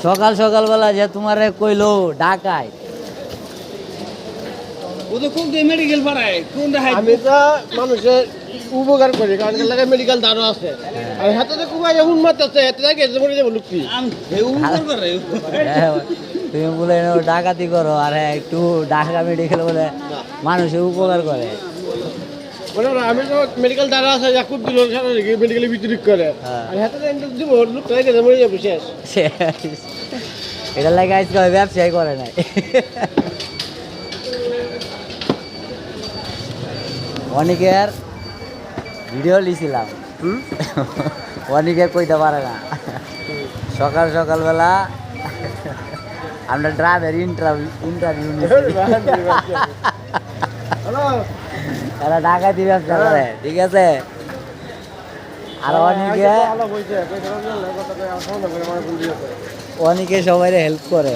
সকাল সকালবেলা যে তোমারে কইলো ঢাকায় ও তো কোন মেডিকেল পাড়ায় কোন আমি তো মানুষের উপকার করি কারণ লাগে মেডিকেল দাঁড়ো আছে আর হাতে তো কুমার উন্মাত আছে এত জায়গায় এসে মরে যাবো লুকি তুমি বলে ডাকাতি করো আর একটু ঢাকা মেডিকেল বলে মানুষের উপকার করে বলে আমি তো মেডিকেল দাঁড়ো আছে যা খুব দিল মেডিকেলে বিতরিত করে আর হাতে দিব লুক হয়ে গেছে মরে যাবো শেষ এটা লাগে আজকে ব্যবসায় করে নাই অনেকের ভিডিও লিছিলাম অনেকে কইতে পারে না সকাল সকালবেলা আমরা ড্রাইভার ইন্টারভিউ নিচ্ছি এরা ডাকাতি ব্যবসা করে ঠিক আছে আর অনেকে সবাই হেল্প করে